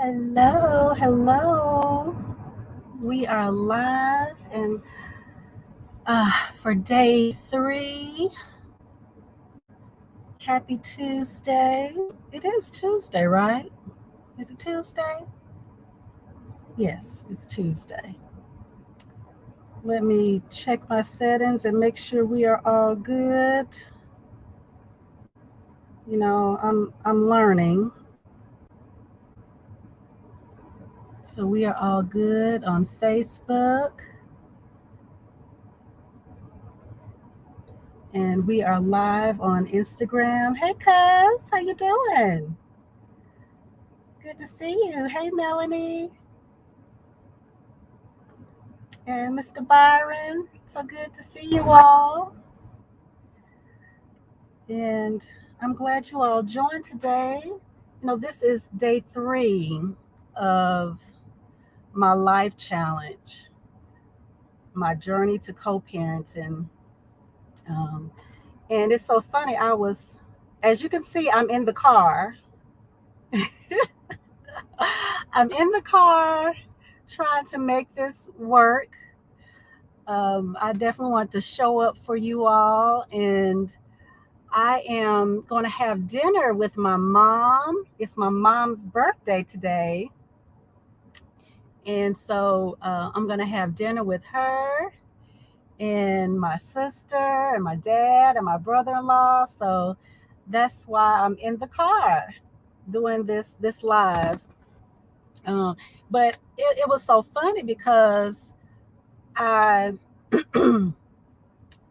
Hello, hello. We are live and for day 3. Happy Tuesday. It is Tuesday, right? Is it Tuesday? Yes, it's Tuesday. Let me check my settings and make sure we are all good. I'm learning. So we are all good on Facebook. And we are live on Instagram. Hey, cuz, how you doing? Good to see you. Hey, Melanie and Mr. Byron. So good to see you all. And I'm glad you all joined today. This is day 3 of my life challenge, my journey to co-parenting. Um, and it's so funny. As you can see, I'm in the car. I'm in the car trying to make this work. I definitely want to show up for you all, and I am going to have dinner with my mom. It's my mom's birthday today, and so I'm going to have dinner with her and my sister and my dad and my brother-in-law. So that's why I'm in the car doing this live. Uh, but it was so funny because I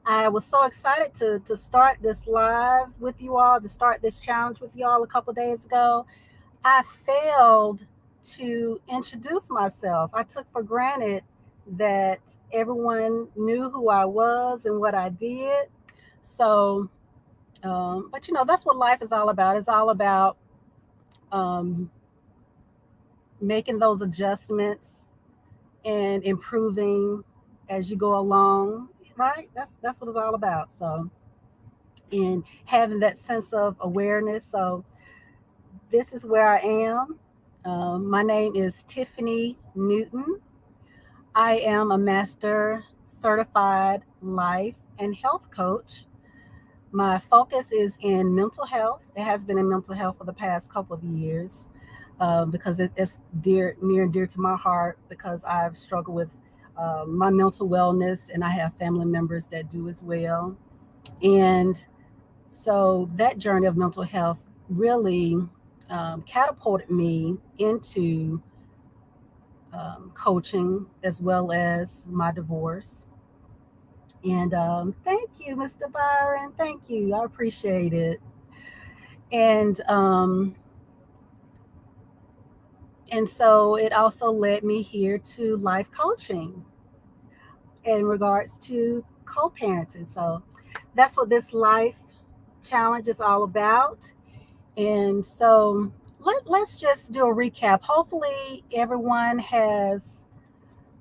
I was so excited to start this live with you all, to start this challenge with you all a couple days ago. I failed to introduce myself. I took for granted that everyone knew who I was and what I did. So, but that's what life is all about. It's all about um, making those adjustments and improving as you go along, right? That's what it's all about. So, and having that sense of awareness. So, this is where I am. My name is Tiffany Newton. I am a master certified life and health coach. My focus is in mental health. It has been in mental health for the past couple of years because it's near and dear to my heart because I've struggled with my mental wellness and I have family members that do as well. And so that journey of mental health really catapulted me into coaching as well as my divorce. And thank you, Mr. Byron. Thank you. I appreciate it. And and so it also led me here to life coaching in regards to co-parenting. So that's what this life challenge is all about. And so let's just do a recap. Hopefully, everyone has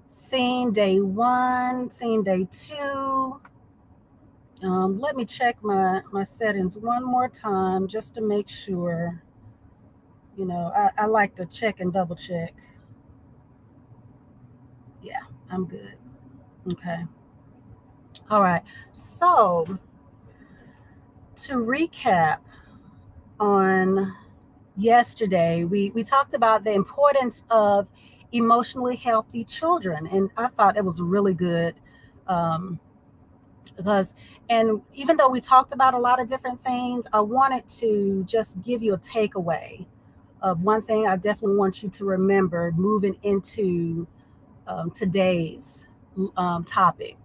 seen day 1, seen day 2. Let me check my settings one more time just to make sure. I like to check and double check. Yeah, I'm good. Okay. All right. So, to recap on yesterday, we talked about the importance of emotionally healthy children. And I thought it was really good um, because, and even though we talked about a lot of different things, I wanted to just give you a takeaway of one thing I definitely want you to remember moving into today's topic.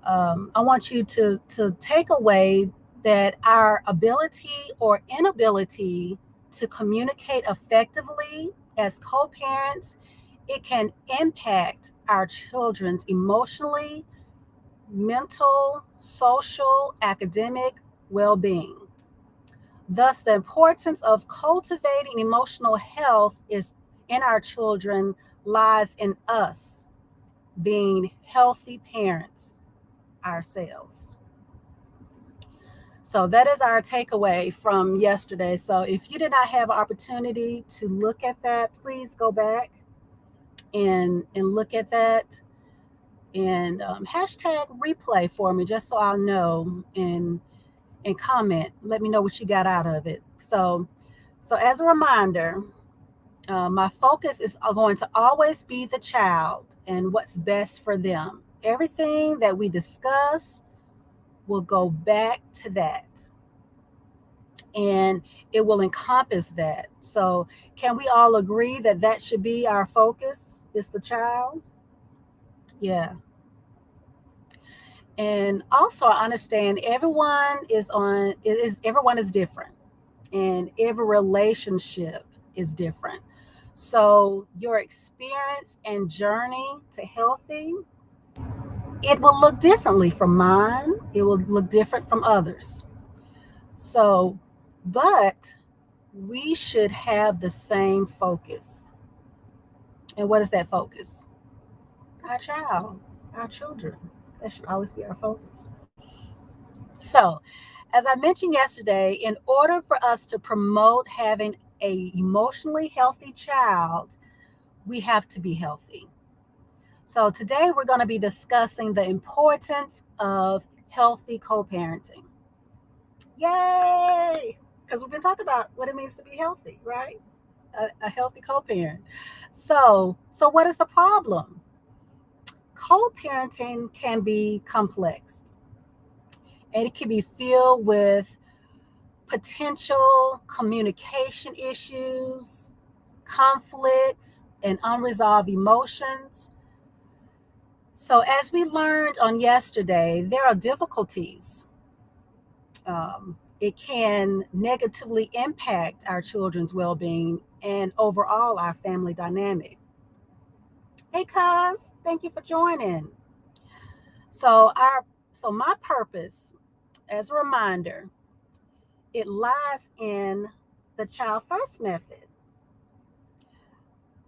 I want you to take away that our ability or inability to communicate effectively as co-parents, it can impact our children's emotionally, mental, social, academic well-being. Thus, the importance of cultivating emotional health is in our children lies in us being healthy parents ourselves. So that is our takeaway from yesterday. So if you did not have an opportunity to look at that, please go back and look at that, and hashtag replay for me, just so I'll know, and comment. Let me know what you got out of it. So as a reminder, my focus is going to always be the child and what's best for them. Everything that we discuss will go back to that, and it will encompass that. So, can we all agree that that should be our focus? Is the child? Yeah. And also, I understand everyone is different, and every relationship is different. So, your experience and journey to healthy, it will look differently from mine. It will look different from others. So, but we should have the same focus. And what is that focus? Our child, our children. That should always be our focus. So, as I mentioned yesterday, in order for us to promote having a emotionally healthy child, we have to be healthy. So, today we're going to be discussing the importance of healthy co-parenting. Yay! Because we've been talking about what it means to be healthy, right? A healthy co-parent. So what is the problem? Co-parenting can be complex, and it can be filled with potential communication issues, conflicts, and unresolved emotions. So, as we learned on yesterday, there are difficulties. It can negatively impact our children's well being and overall our family dynamic. Hey, cuz, thank you for joining. So, my purpose, as a reminder, it lies in the child first method.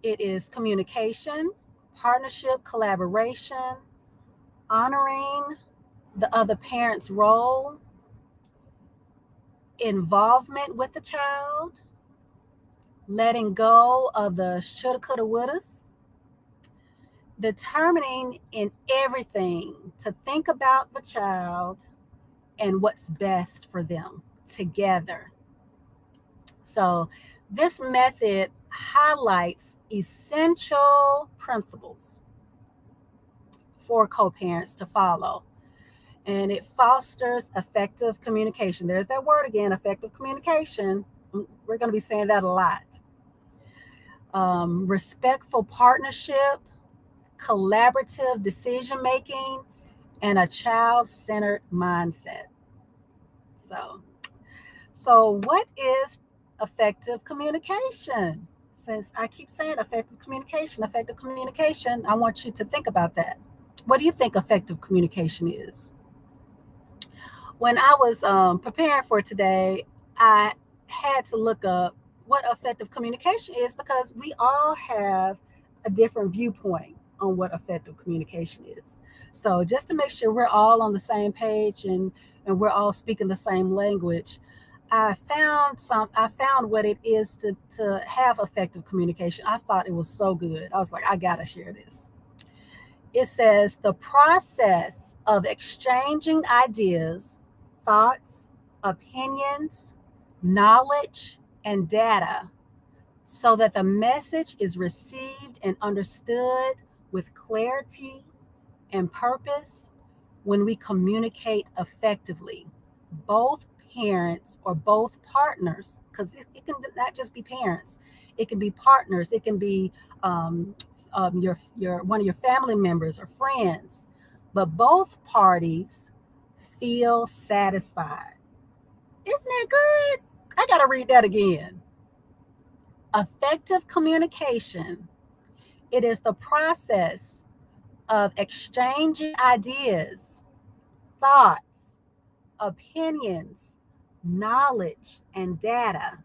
It is communication, partnership, collaboration, honoring the other parent's role, involvement with the child, letting go of the shoulda, coulda, wouldas, determining in everything to think about the child and what's best for them together. So, this method highlights essential principles for co parents to follow, and it fosters effective communication. There's that word again, effective communication. We're going to be saying that a lot. Respectful partnership, collaborative decision making, and a child centered mindset. So, so what is effective communication? Since I keep saying effective communication, I want you to think about that. What do you think effective communication is? When I was preparing for today, I had to look up what effective communication is, because we all have a different viewpoint on what effective communication is. So just to make sure we're all on the same page, and we're all speaking the same language, I found what it is to have effective communication. I thought it was so good. I was like, I gotta share this. It says the process of exchanging ideas, thoughts, opinions, knowledge, and data so that the message is received and understood with clarity and purpose. When we communicate effectively, both parents or both partners, because it can not just be parents, it can be partners, it can be um, your one of your family members or friends, but both parties feel satisfied. Isn't that good? I gotta read that again. Effective communication. It is the process of exchanging ideas, thoughts, opinions, knowledge, and data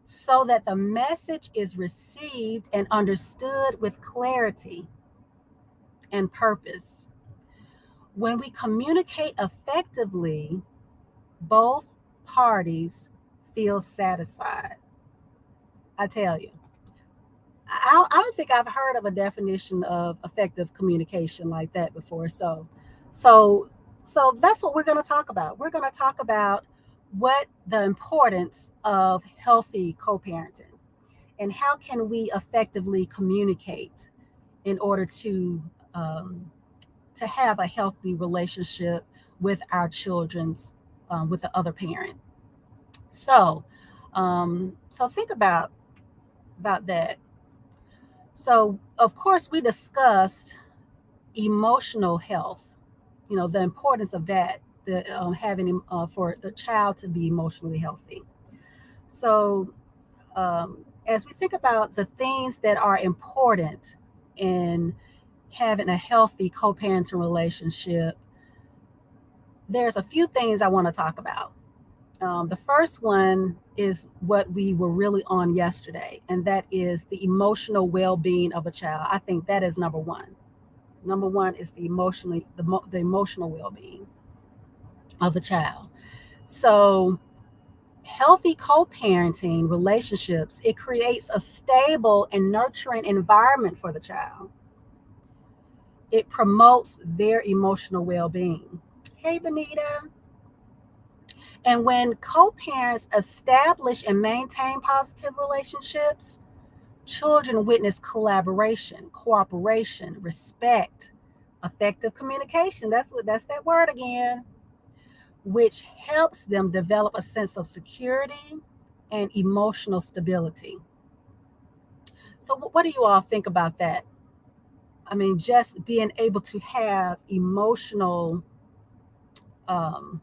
so that the message is received and understood with clarity and purpose. When we communicate effectively, both parties feel satisfied. I tell you, I don't think I've heard of a definition of effective communication like that before. So, so that's what we're going to talk about. We're going to talk about what the importance of healthy co-parenting and how can we effectively communicate in order um, to have a healthy relationship with our children's with the other parent. So, so think about that. So, of course, we discussed emotional health. You know, the importance of that, the having for the child to be emotionally healthy. So, um, as we think about the things that are important in having a healthy co-parenting relationship, there's a few things I want to talk about. The first one is what we were really on yesterday, and that is the emotional well-being of a child. I think that is number one. Number one is the emotional well-being of a child. So healthy co-parenting relationships, it creates a stable and nurturing environment for the child. It promotes their emotional well-being. Hey, Benita. And when co-parents establish and maintain positive relationships, children witness collaboration, cooperation, respect, effective communication. That's that word again, which helps them develop a sense of security and emotional stability. So what do you all think about that? I mean, just being able to have emotional um,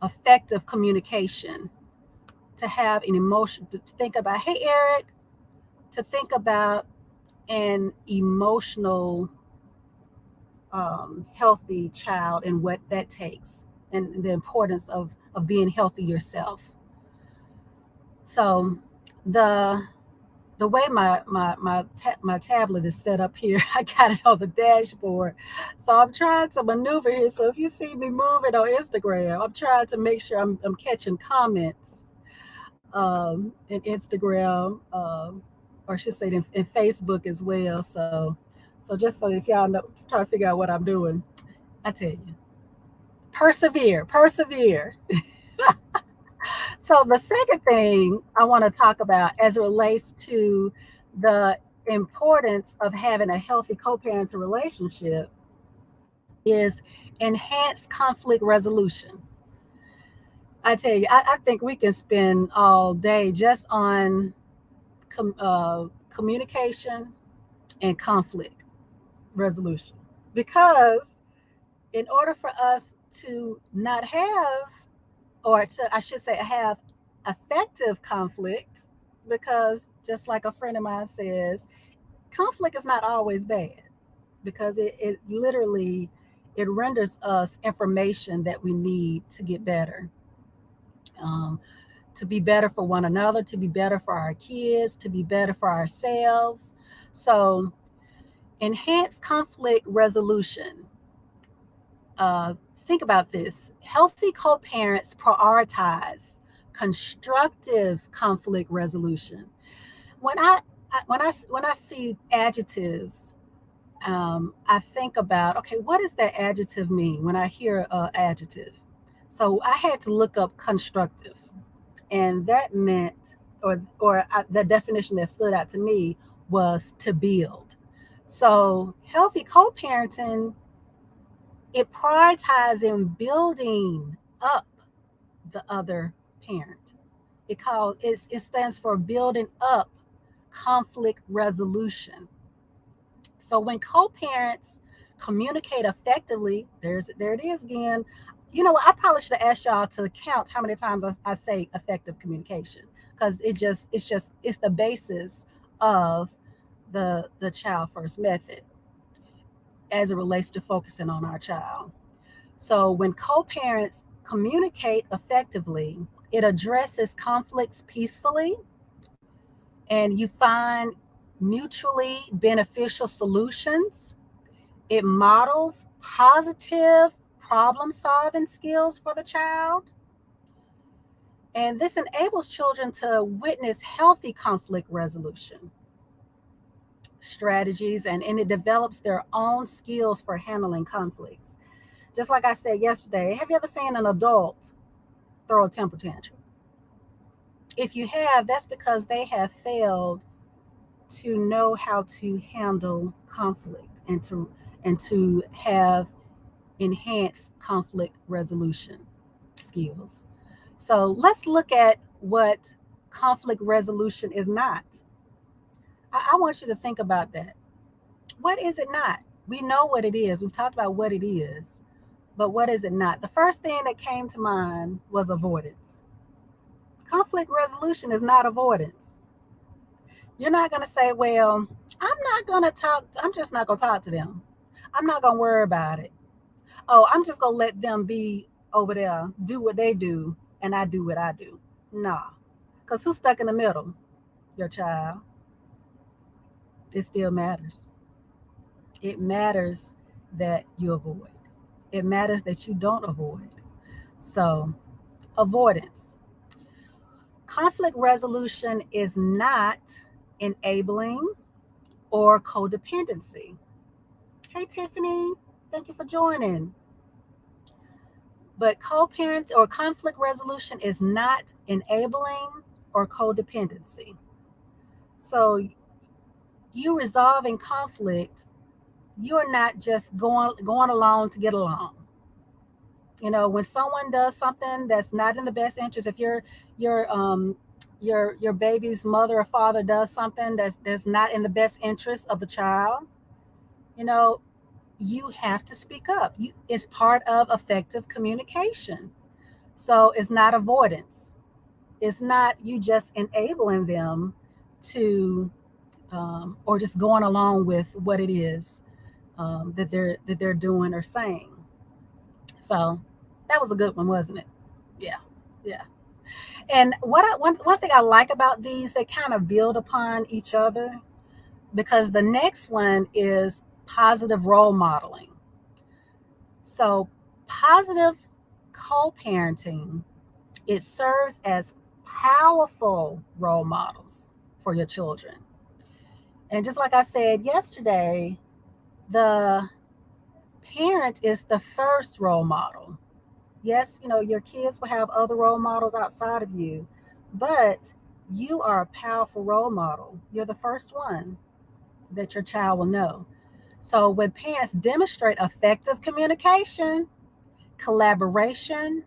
effective communication, to have an emotion, to think about, hey Eric, to think about an emotional healthy child and what that takes and the importance of being healthy yourself. So the the way my tablet is set up here, I got it on the dashboard. So I'm trying to maneuver here. So if you see me moving on Instagram, I'm trying to make sure I'm catching comments in Instagram, or I should say in Facebook as well. So just so if y'all know, try to figure out what I'm doing, I tell you, persevere, persevere. So the second thing I want to talk about as it relates to the importance of having a healthy co-parenting relationship is enhanced conflict resolution. I tell you, I think we can spend all day just on com- uh, communication and conflict resolution, because in order for us to not have, or to, I should say, have effective conflict, because just like a friend of mine says, conflict is not always bad, because it literally it renders us information that we need to get better, um, to be better for one another, to be better for our kids, to be better for ourselves. So enhanced conflict resolution. uh, think about this. Healthy co-parents prioritize constructive conflict resolution. When I see adjectives, I think about, okay, what does that adjective mean when I hear adjective? So I had to look up constructive, and that meant, the definition that stood out to me was to build. So healthy co-parenting, it prioritizing building up the other parent. It stands for building up conflict resolution. So when co-parents communicate effectively, there it is again. You know what? I probably should have asked y'all to count how many times I say effective communication, because it's the basis of the child first method as it relates to focusing on our child. So when co-parents communicate effectively, it addresses conflicts peacefully, and you find mutually beneficial solutions. It models positive problem solving skills for the child. And this enables children to witness healthy conflict resolution strategies, and it develops their own skills for handling conflicts. Just like I said yesterday, have you ever seen an adult throw a temper tantrum? If you have, that's because they have failed to know how to handle conflict and to have enhanced conflict resolution skills. So let's look at what conflict resolution is not. I want you to think about that. What is it not? We know what it is. We've talked about what it is, but what is it not? The first thing that came to mind was avoidance. Conflict resolution is not avoidance. You're not going to say, well, I'm just not going to talk to them. I'm not going to worry about it. Oh, I'm just going to let them be over there, do what they do, and I do what I do. Nah. Because who's stuck in the middle? Your child. It still matters. It matters that you avoid. It matters that you don't avoid. So, avoidance. Conflict resolution is not enabling or codependency. Hey, Tiffany, thank you for joining. But co-parent or conflict resolution is not enabling or codependency. So, you resolving conflict, you're not just going along to get along. When someone does something that's not in the best interest, if your baby's mother or father does something that's not in the best interest of the child, you know, you have to speak up. It's part of effective communication. So it's not avoidance. It's not you just enabling them to, or just going along with what it is that they're doing or saying. So that was a good one, wasn't it? Yeah, yeah. And one thing I like about these, they kind of build upon each other, because the next one is positive role modeling. So positive co-parenting, it serves as powerful role models for your children. And just like I said yesterday, the parent is the first role model. Yes, your kids will have other role models outside of you, but you are a powerful role model. You're the first one that your child will know. So when parents demonstrate effective communication, collaboration,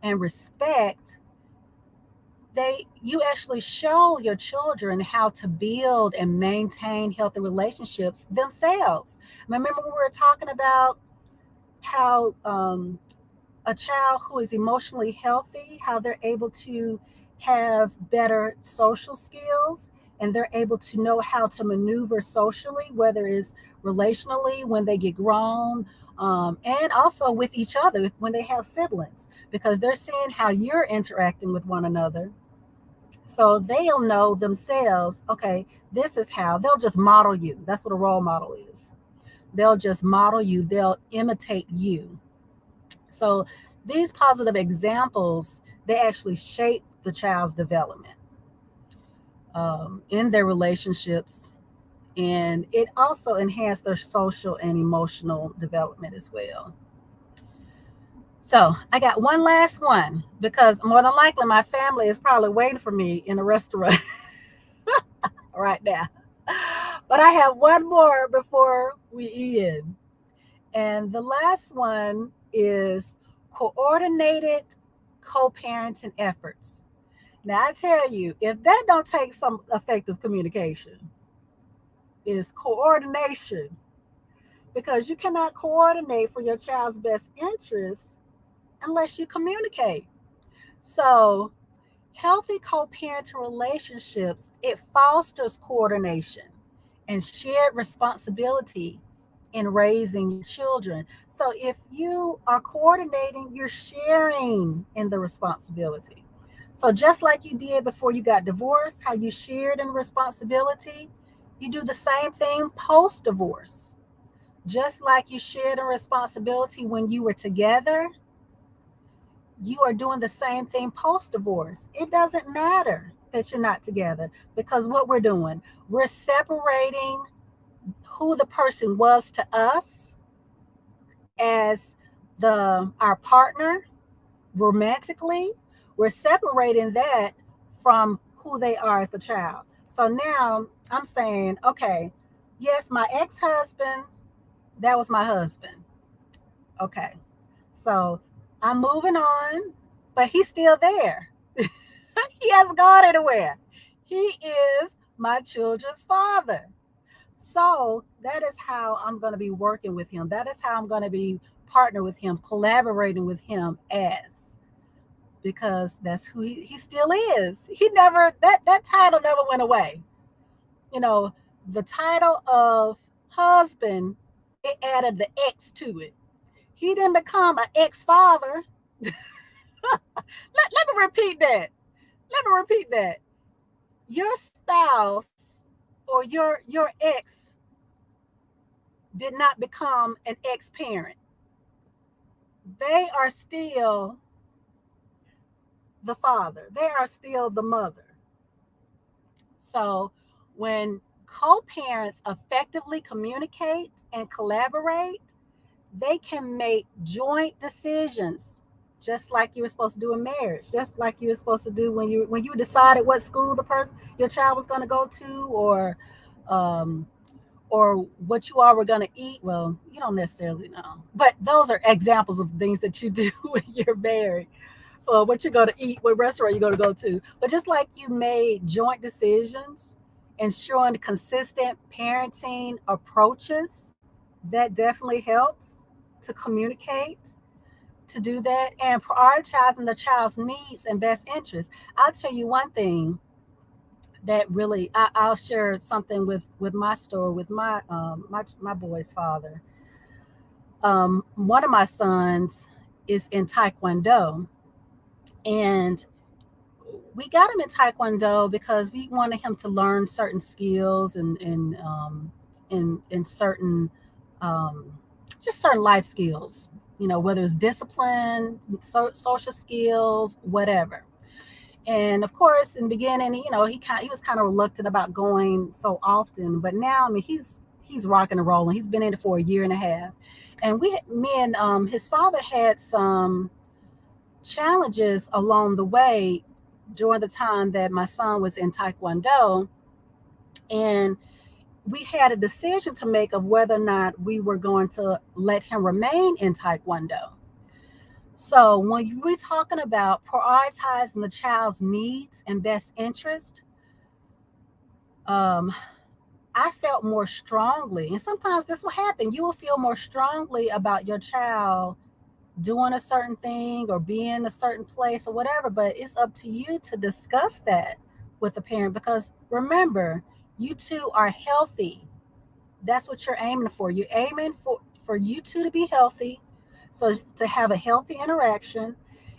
and respect, you actually show your children how to build and maintain healthy relationships themselves. Remember when we were talking about how a child who is emotionally healthy, how they're able to have better social skills, and they're able to know how to maneuver socially, whether it's relationally when they get grown, and also with each other when they have siblings, because they're seeing how you're interacting with one another. So they'll know themselves, okay, this is how they'll just model you. That's what a role model is. They'll just model you, they'll imitate you. So these positive examples, they actually shape the child's development in their relationships, and it also enhances their social and emotional development as well. So I got one last one, because more than likely my family is probably waiting for me in a restaurant right now. But I have one more before we end. And the last one is coordinated co-parenting efforts. Now I tell you, if that don't take some effective communication, is coordination, because you cannot coordinate for your child's best interests unless you communicate. So healthy co-parenting relationships, it fosters coordination and shared responsibility in raising your children. So if you are coordinating, you're sharing in the responsibility. So just like you did before you got divorced, how you shared in responsibility, you do the same thing post divorce. Just like you shared in responsibility when you were together, you are doing the same thing post divorce. It doesn't matter that you're not together, because what we're doing, we're separating who the person was to us as our partner romantically. We're separating that from who they are as a child. So now I'm saying, okay, yes, my ex-husband, that was my husband. Okay. So I'm moving on, but he's still there. He hasn't gone anywhere. He is my children's father. So that is how I'm going to be working with him. That is how I'm going to be partner with him, collaborating with him, as because that's who he still is. He never, that title never went away. You know, the title of husband, it added the X to it. He didn't become an ex father. Let me repeat that. Let me repeat that. Your spouse or your ex did not become an ex parent. They are still the father. They are still the mother. So when co-parents effectively communicate and collaborate, they can make joint decisions, just like you were supposed to do in marriage, just like you were supposed to do when you decided what school the person your child was going to go to, um, or what you all were going to eat. Well, you don't necessarily know, but those are examples of things that you do when you're married. What you're going to eat, what restaurant you're going to go to. But just like you made joint decisions, ensuring consistent parenting approaches, that definitely helps to communicate, to do that, and prioritizing the child's needs and best interests. I'll tell you one thing that really, I'll share something with my story with my boy's father. One of my sons is in Taekwondo, and we got him in Taekwondo because we wanted him to learn certain skills and certain um, just certain life skills. You know, whether it's discipline, social skills, whatever. And of course, in the beginning, he was kind of reluctant about going so often, but now, I mean, he's rocking and rolling. He's been in it for a year and a half, and me and his father had some challenges along the way during the time that my son was in Taekwondo. And we had a decision to make of whether or not we were going to let him remain in Taekwondo. So when we're talking about prioritizing the child's needs and best interest, um, I felt more strongly, and sometimes this will happen. You will feel more strongly about your child doing a certain thing or being a certain place or whatever, but it's up to you to discuss that with the parent, because remember, you two are healthy. That's what you're aiming for. You're aiming for you two to be healthy, so to have a healthy interaction,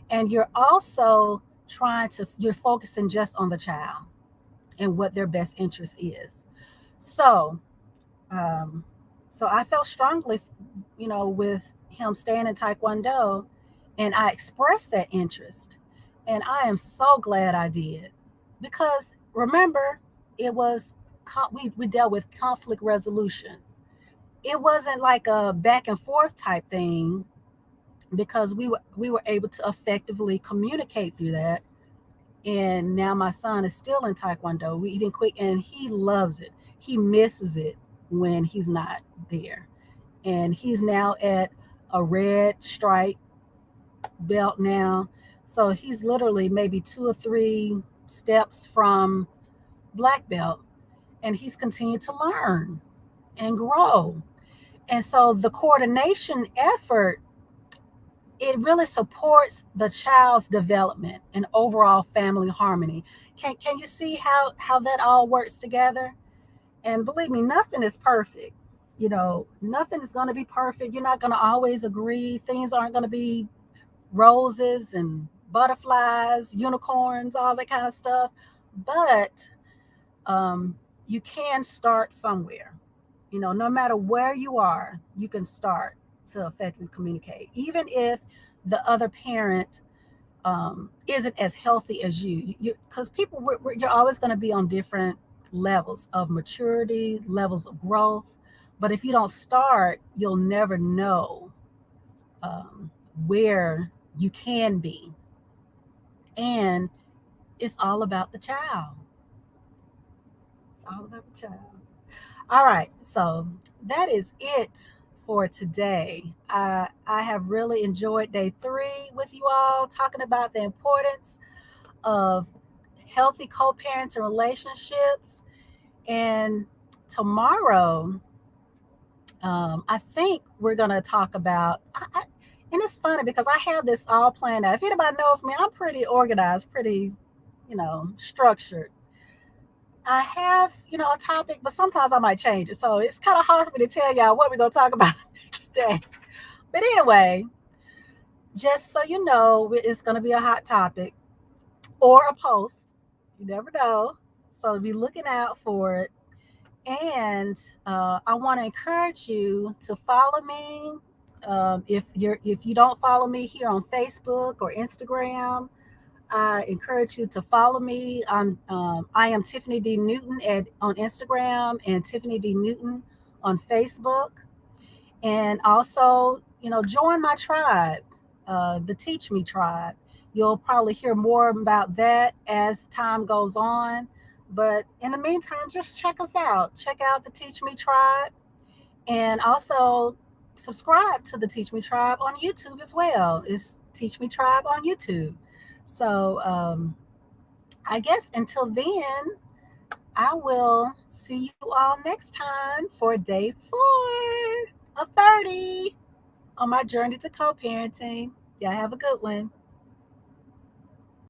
and you're also you're focusing just on the child and what their best interest is. So um, so I felt strongly, with him staying in Taekwondo, and I expressed that interest. And I am so glad I did, because remember, it was we dealt with conflict resolution. It wasn't like a back and forth type thing, because we were able to effectively communicate through that. And now my son is still in Taekwondo. We didn't quit, and he loves it. He misses it when he's not there. And he's now at a red stripe belt now. So he's literally maybe 2 or 3 steps from black belt, and he's continued to learn and grow. And so the coordination effort, it really supports the child's development and overall family harmony. Can you see how that all works together? And believe me, nothing is perfect. Nothing is going to be perfect. You're not going to always agree. Things aren't going to be roses and butterflies, unicorns, all that kind of stuff. But um, you can start somewhere. No matter where you are, you can start to effectively communicate. Even if the other parent isn't as healthy as you. Because people, you're always going to be on different levels of maturity, levels of growth. But if you don't start, you'll never know um, where you can be. And it's all about the child. It's all about the child. All right. So that is it for today. I have really enjoyed day 3 with you all, talking about the importance of healthy co parenting relationships. And tomorrow, I think we're going to talk about, and it's funny because I have this all planned out. If anybody knows me, I'm pretty organized, pretty, structured. I have, a topic, but sometimes I might change it. So it's kind of hard for me to tell y'all what we're going to talk about next day. But anyway, just so you know, it's going to be a hot topic or a post. You never know. So be looking out for it. And I want to encourage you to follow me. If you don't follow me here on Facebook or Instagram, I encourage you to follow me. I am Tiffany D Newton on Instagram and Tiffany D Newton on Facebook. And also, join my tribe, the Teach Me tribe. You'll probably hear more about that as time goes on. But in the meantime, just check us out. Check out the Teach Me tribe, and also subscribe to the Teach Me tribe on YouTube as well. It's Teach Me tribe on YouTube. So I guess until then, I will see you all next time for day 4 of 30 on my journey to co parenting. Y'all have a good one.